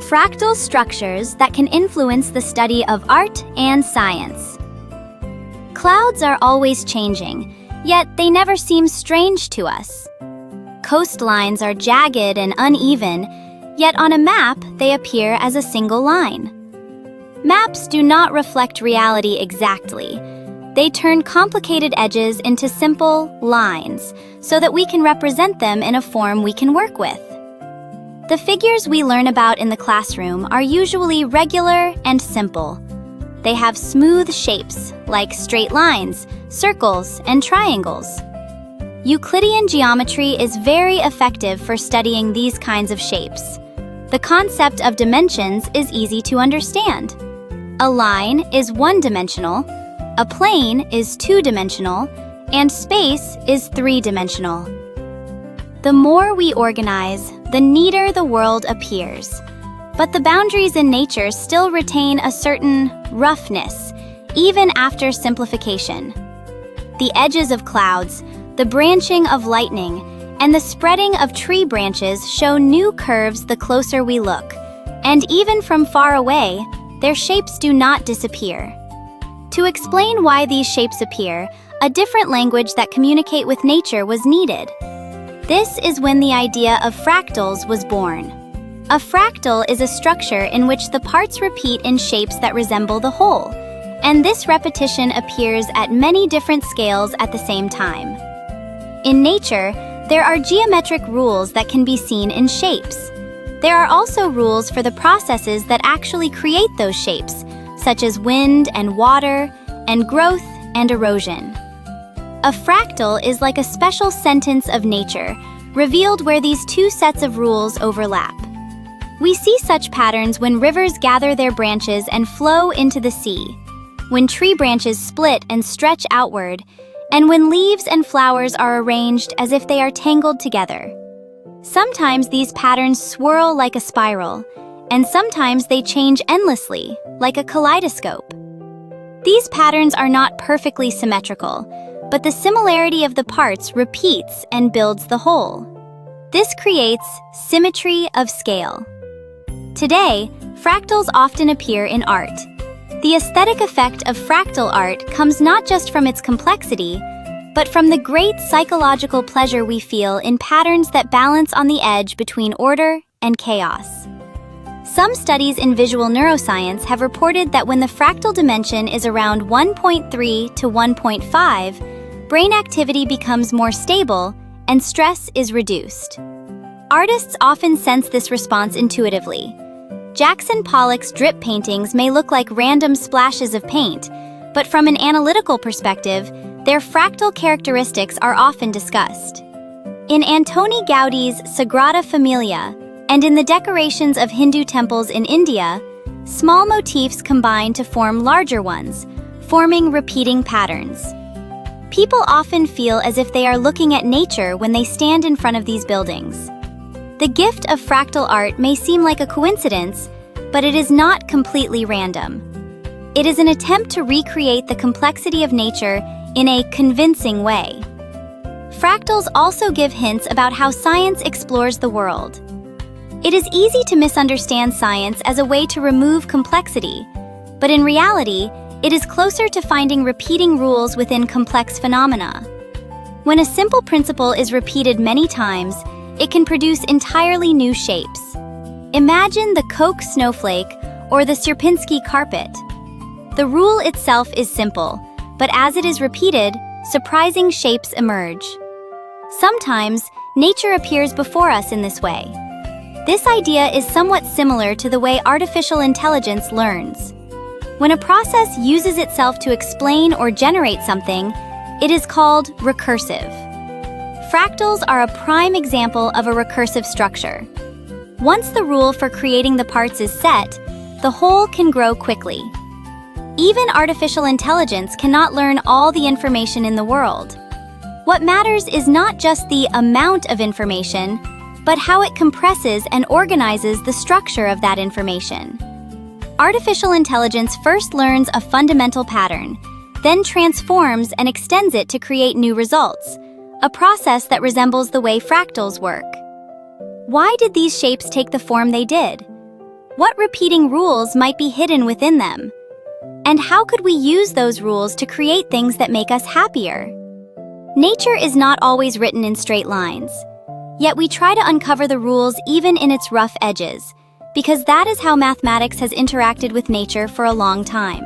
Fractal structures that can influence the study of art and science. Clouds are always changing, yet they never seem strange to us. Coastlines are jagged and uneven, yet on a map they appear as a single line. Maps do not reflect reality exactly. They turn complicated edges into simple lines so that we can represent them in a form we can work with. The figures we learn about in the classroom are usually regular and simple. They have smooth shapes like straight lines, circles, and triangles. Euclidean geometry is very effective for studying these kinds of shapes. The concept of dimensions is easy to understand. A line is one-dimensional, a plane is two-dimensional, and space is three-dimensional. The more we organize, the neater the world appears. But the boundaries in nature still retain a certain roughness, even after simplification. The edges of clouds, the branching of lightning, and the spreading of tree branches show new curves the closer we look. And even from far away, their shapes do not disappear. To explain why these shapes appear, a different language that communicates with nature was needed. This is when the idea of fractals was born. A fractal is a structure in which the parts repeat in shapes that resemble the whole, and this repetition appears at many different scales at the same time. In nature, there are geometric rules that can be seen in shapes. There are also rules for the processes that actually create those shapes, such as wind and water, and growth and erosion. A fractal is like a special sentence of nature, revealed where these two sets of rules overlap. We see such patterns when rivers gather their branches and flow into the sea, when tree branches split and stretch outward, and when leaves and flowers are arranged as if they are tangled together. Sometimes these patterns swirl like a spiral, and sometimes they change endlessly, like a kaleidoscope. These patterns are not perfectly symmetrical, but the similarity of the parts repeats and builds the whole. This creates symmetry of scale. Today, fractals often appear in art. The aesthetic effect of fractal art comes not just from its complexity, but from the great psychological pleasure we feel in patterns that balance on the edge between order and chaos. Some studies in visual neuroscience have reported that when the fractal dimension is around 1.3 to 1.5, brain activity becomes more stable and stress is reduced. Artists often sense this response intuitively. Jackson Pollock's drip paintings may look like random splashes of paint, but from an analytical perspective, their fractal characteristics are often discussed. In Antoni Gaudi's Sagrada Familia, and in the decorations of Hindu temples in India, small motifs combine to form larger ones, forming repeating patterns. People often feel as if they are looking at nature when they stand in front of these buildings. The gift of fractal art may seem like a coincidence, but it is not completely random. It is an attempt to recreate the complexity of nature in a convincing way. Fractals also give hints about how science explores the world. It is easy to misunderstand science as a way to remove complexity, but in reality, it is closer to finding repeating rules within complex phenomena. When a simple principle is repeated many times, it can produce entirely new shapes. Imagine the Koch snowflake or the Sierpinski carpet. The rule itself is simple, but as it is repeated, surprising shapes emerge. Sometimes, nature appears before us in this way. This idea is somewhat similar to the way artificial intelligence learns. When a process uses itself to explain or generate something, it is called recursive. Fractals are a prime example of a recursive structure. Once the rule for creating the parts is set, the whole can grow quickly. Even artificial intelligence cannot learn all the information in the world. What matters is not just the amount of information, but how it compresses and organizes the structure of that information. Artificial intelligence first learns a fundamental pattern, then transforms and extends it to create new results, a process that resembles the way fractals work. Why did these shapes take the form they did? What repeating rules might be hidden within them? And how could we use those rules to create things that make us happier? Nature is not always written in straight lines. Yet we try to uncover the rules even in its rough edges, because that is how mathematics has interacted with nature for a long time.